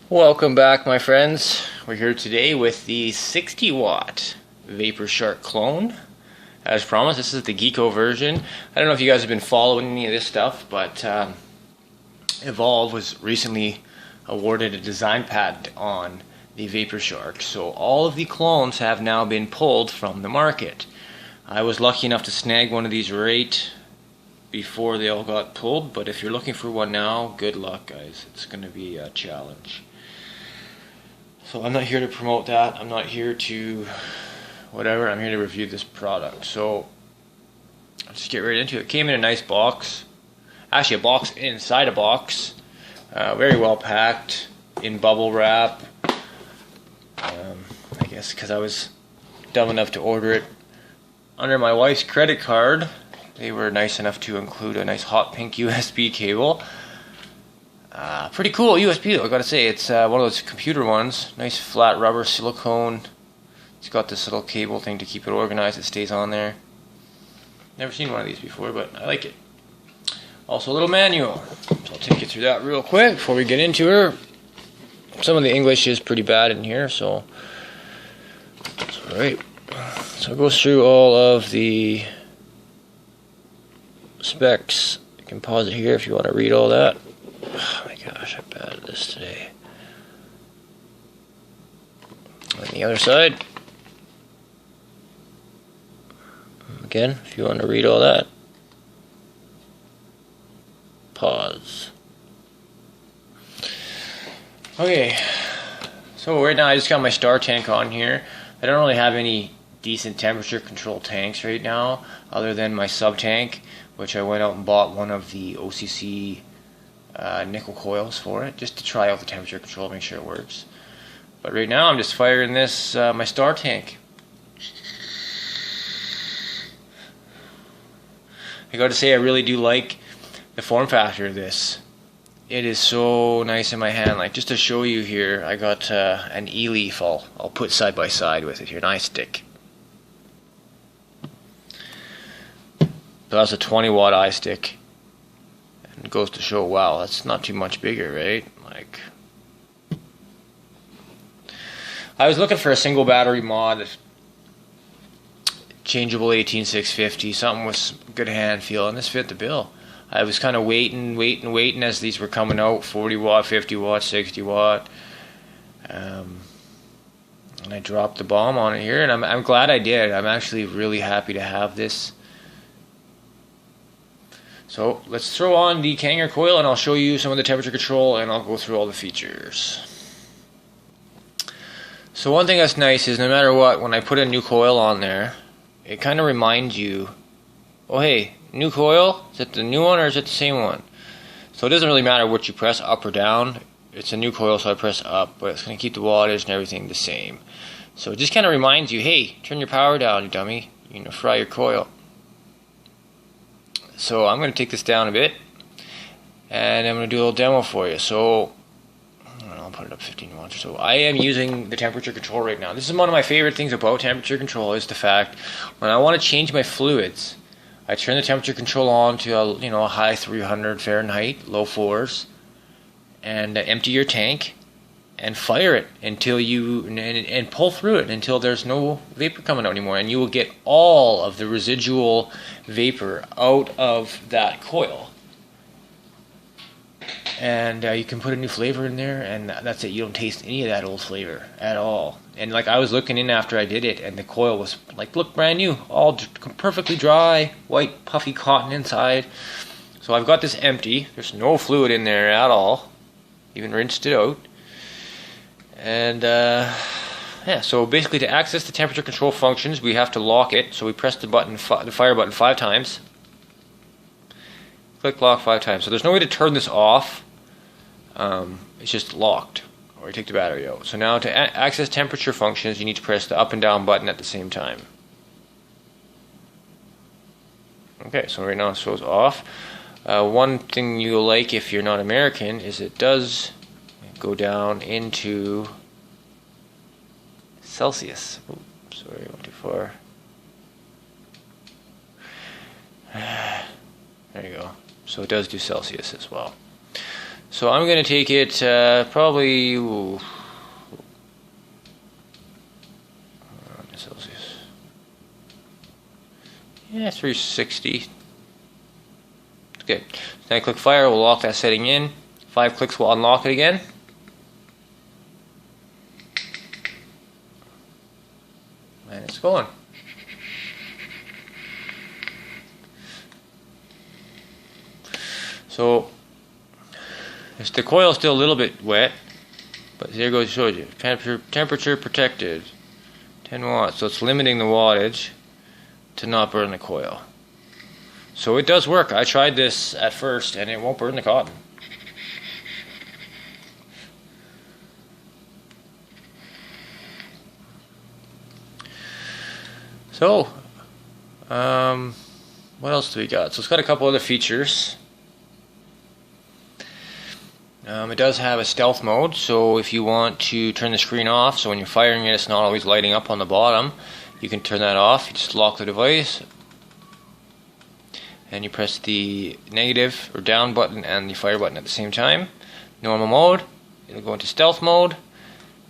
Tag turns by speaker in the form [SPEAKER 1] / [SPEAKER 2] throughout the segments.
[SPEAKER 1] Welcome back, my friends. We're here today with the 60W VaporShark clone. As promised, this is the Geeco version. I don't know if you guys have been following any of this stuff, but Evolve was recently awarded a design patent on the VaporShark, so all of the clones have now been pulled from the market. I was lucky enough to snag one of these right before they all got pulled, but if you're looking for one now, good luck, guys. It's going to be a challenge. So I'm not here to promote that. I'm not here to whatever. I'm here to review this product. So let's just get right into it. It came in a nice box. Actually, a box inside a box. Very well packed in bubble wrap. I guess because I was dumb enough to order it under my wife's credit card. They were nice enough to include a nice hot pink USB cable. Pretty cool USB though, I gotta say. It's one of those computer ones. Nice flat rubber silicone. It's got this little cable thing to keep it organized. It stays on there. Never seen one of these before, but I like it. Also a little manual. So I'll take you through that real quick before we get into her. Some of the English is pretty bad in here, so it's alright. So it goes through all of the specs. You can pause it here if you want to read all that. Oh my gosh, I'm bad at this today. On the other side, again, if you want to read all that, pause. Okay, so right now I just got my star tank on here. I don't really have any decent temperature control tanks right now, other than my sub tank, which I went out and bought one of the OCC nickel coils for it, just to try out the temperature control, make sure it works. But right now I'm just firing this my star tank. I got to say, I really do like the form factor of this. It is so nice in my hand. Like, just to show you here, I got an E-leaf I'll put side by side with it here, an iStick. So that's a 20-watt iStick. And it goes to show, wow, that's not too much bigger, right? Like, I was looking for a single battery mod, changeable 18650, something with good hand feel, and this fit the bill. I was kind of waiting as these were coming out, 40 watt, 50 watt, 60 watt. And I dropped the bomb on it here, and I'm glad I did. I'm actually really happy to have this. So let's throw on the Kanger coil, and I'll show you some of the temperature control, and I'll go through all the features. So one thing that's nice is no matter what, when I put a new coil on there, it kind of reminds you, oh hey, new coil, is it the new one or is it the same one? So it doesn't really matter what you press, up or down. It's a new coil, so I press up, but it's going to keep the wattage and everything the same. So it just kind of reminds you, hey, turn your power down, you dummy. You're going to fry your coil. So I'm going to take this down a bit, and I'm going to do a little demo for you. So I'll put it up 15 watts or so. I am using the temperature control right now. This is one of my favorite things about temperature control, is the fact when I want to change my fluids, I turn the temperature control on to a high 300 Fahrenheit, low 4s, and empty your tank and fire it until you and pull through it until there's no vapor coming out anymore, and you will get all of the residual vapor out of that coil. And you can put a new flavor in there, and that's it. You don't taste any of that old flavor at all. And like, I was looking in after I did it, and the coil was like, look, brand new, all perfectly dry, white puffy cotton inside. So I've got this empty. There's no fluid in there at all. Even rinsed it out. And yeah, so basically to access the temperature control functions, we have to lock it. So we press the button, the fire button 5 times. Click lock 5 times. So there's no way to turn this off. It's just locked, or you take the battery out. So now to access temperature functions, you need to press the up and down button at the same time. Okay, so right now it shows off. One thing you'll like if you're not American is it does go down into Celsius. Oops, sorry, I went too far. There you go. So it does do Celsius as well. So I'm going to take it probably Celsius. Yeah, 360. Okay. Then I click fire. We'll lock that setting in. 5 clicks will unlock it again. And it's going. So the coil is still a little bit wet, but there goes, shows you temperature protected, 10 watts. So it's limiting the wattage to not burn the coil. So it does work. I tried this at first, and it won't burn the cotton. So, what else do we got? So it's got a couple other features. It does have a stealth mode, so if you want to turn the screen off, so when you're firing it, it's not always lighting up on the bottom, you can turn that off. You just lock the device, and you press the negative or down button and the fire button at the same time. Normal mode, it'll go into stealth mode.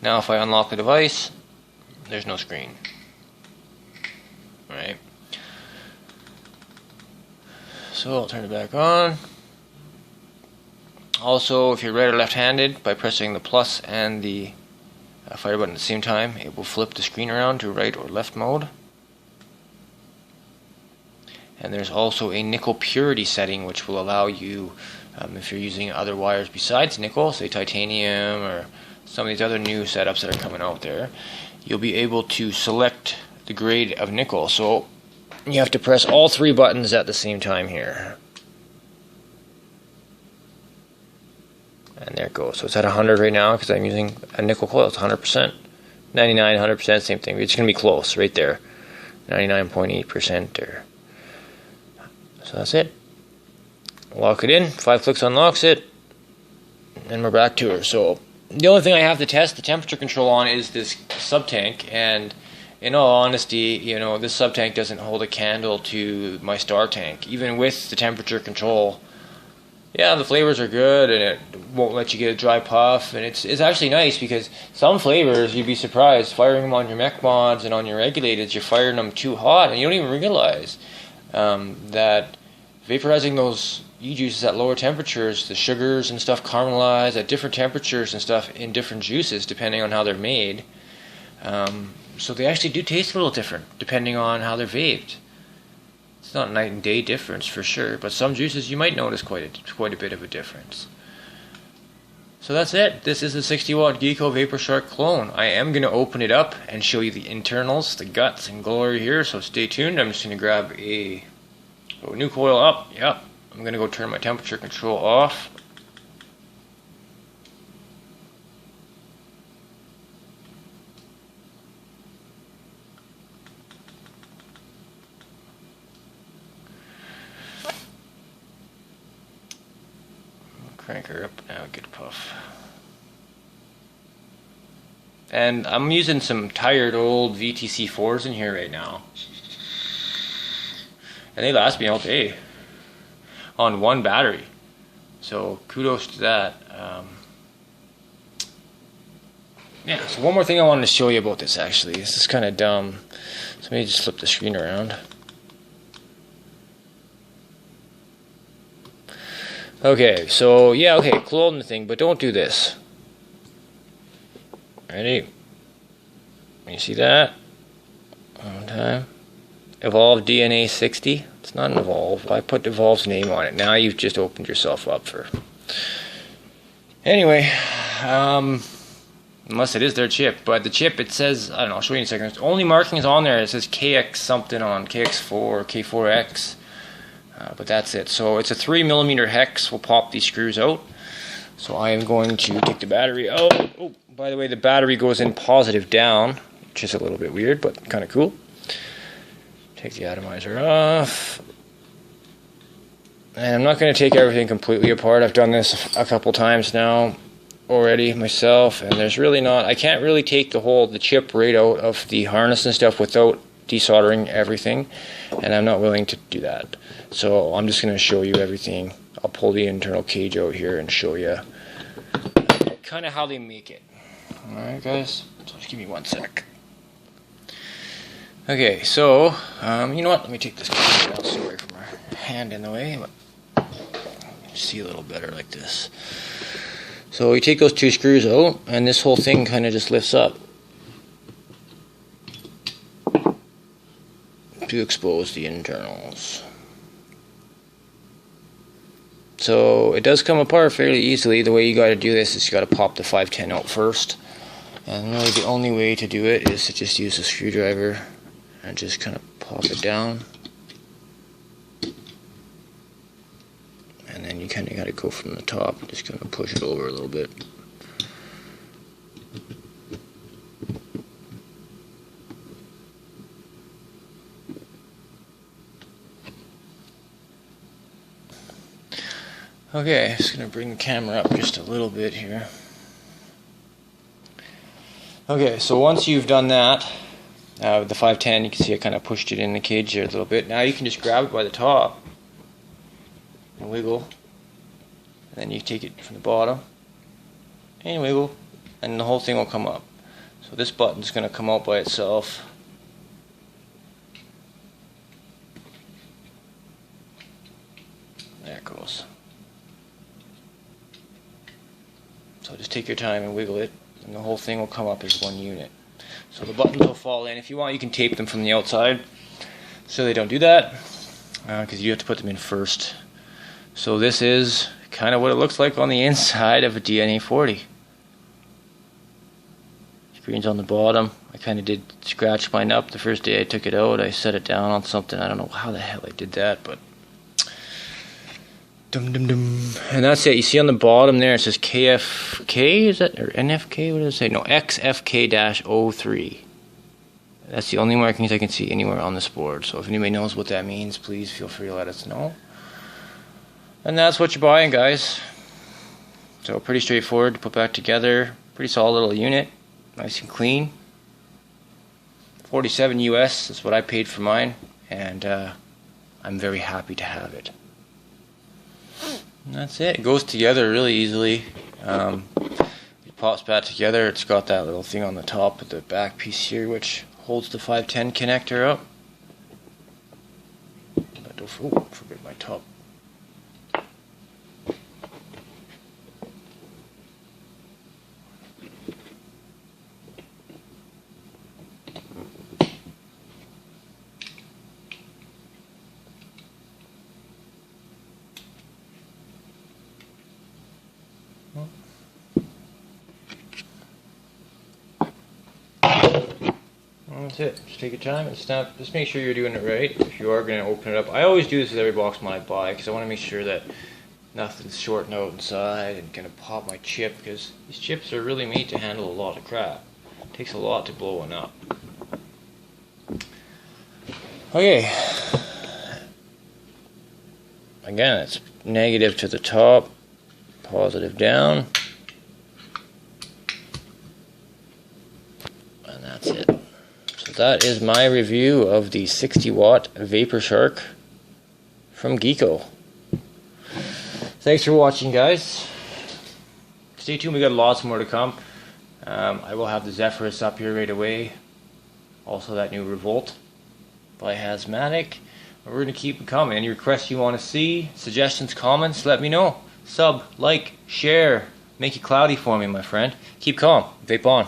[SPEAKER 1] Now if I unlock the device, there's no screen. Right. So I'll turn it back on. Also, if you're right or left-handed, by pressing the plus and the fire button at the same time, it will flip the screen around to right or left mode. And there's also a nickel purity setting, which will allow you, if you're using other wires besides nickel, say titanium or some of these other new setups that are coming out there, you'll be able to select the grade of nickel. So you have to press all 3 buttons at the same time here. And there it goes. So it's at 100 right now because I'm using a nickel coil. It's 100%. 99, 100%, same thing. It's going to be close right there. 99.8% there. So that's it. Lock it in. 5 clicks unlocks it. And we're back to her. So the only thing I have to test the temperature control on is this sub-tank. And in all honesty, you know, this sub-tank doesn't hold a candle to my star tank. Even with the temperature control, yeah, the flavors are good, and it won't let you get a dry puff, and it's actually nice because some flavors, you'd be surprised, firing them on your mech mods and on your regulators, you're firing them too hot, and you don't even realize that vaporizing those e-juices at lower temperatures, the sugars and stuff caramelize at different temperatures and stuff in different juices depending on how they're made. So they actually do taste a little different depending on how they're vaped. It's not a night and day difference for sure, but some juices you might notice quite a bit of a difference. So that's it. This is the 60W Geeco VaporShark clone. I am going to open it up and show you the internals, the guts and glory here, so stay tuned. I'm just going to grab a new coil up. Yep. I'm going to go turn my temperature control off. Crank her up now, get a puff. And I'm using some tired old VTC4s in here right now. And they last me all day on one battery. So kudos to that. Yeah, so one more thing I wanted to show you about this actually. This is kind of dumb. So let me just flip the screen around. Okay, so yeah, okay, clone the thing, but don't do this. Ready? You see that? One time. Evolve DNA 60. It's not an Evolve. I put Evolve's name on it. Now you've just opened yourself up for. Anyway, unless it is their chip, but the chip, it says, I don't know, I'll show you in a second. It's only markings on there. It says KX something on KX4, K4X. But that's it. So it's a 3mm hex. We'll pop these screws out. So I am going to take the battery out. Oh, by the way, the battery goes in positive down, which is a little bit weird, but kind of cool. Take the atomizer off. And I'm not going to take everything completely apart. I've done this a couple times now already myself, and there's really not, I can't really take the chip right out of the harness and stuff without desoldering everything, and I'm not willing to do that. So I'm just going to show you everything. I'll pull the internal cage out here and show you kind of how they make it. Alright guys, so just give me 1 sec. Okay, so, you know what, let me take this camera down so away from our hand in the way. See a little better like this. So you take those 2 screws out, and this whole thing kind of just lifts up to expose the internals. So it does come apart fairly easily. The way you got to do this is you got to pop the 510 out first, and really the only way to do it is to just use a screwdriver and just kind of pop it down, and then you kind of got to go from the top, just kind of push it over a little bit. Okay, just going to bring the camera up just a little bit here. Okay, so once you've done that, with the 510, you can see I kind of pushed it in the cage here a little bit. Now you can just grab it by the top and wiggle, and then you take it from the bottom and wiggle, and the whole thing will come up. So this button's going to come out by itself. There it goes. So just take your time and wiggle it, and the whole thing will come up as one unit. So the buttons will fall in. If you want, you can tape them from the outside so they don't do that, because you have to put them in first. So this is kind of what it looks like on the inside of a DNA 40. Screen's on the bottom. I kind of did scratch mine up the first day I took it out. I set it down on something. I don't know how the hell I did that, but dum dum dum. And that's it. You see on the bottom there it says KFK, is that, or NFK? What does it say? No, XFK-03. That's the only markings I can see anywhere on this board. So if anybody knows what that means, please feel free to let us know. And that's what you're buying, guys. So pretty straightforward to put back together. Pretty solid little unit. Nice and clean. $47 US is what I paid for mine. And I'm very happy to have it. And that's it. It goes together really easily. It pops back together. It's got that little thing on the top of the back piece here, which holds the 510 connector up. But don't forget my top. That's it. Just take your time and snap. Just make sure you're doing it right. If you are going to open it up, I always do this with every box when I buy, because I want to make sure that nothing's shorting out inside and going to pop my chip, because these chips are really made to handle a lot of crap. It takes a lot to blow one up. Okay. Again, it's negative to the top, positive down, and that's it. So that is my review of the 60 watt VaporShark from Geeco. Thanks for watching, guys. Stay tuned, we got lots more to come. I will have the Zephyrus up here right away. Also that new Revolt by Hazmatic. We're going to keep it coming. Any requests you want to see, suggestions, comments, let me know. Sub, like, share. Make it cloudy for me, my friend. Keep calm. Vape on.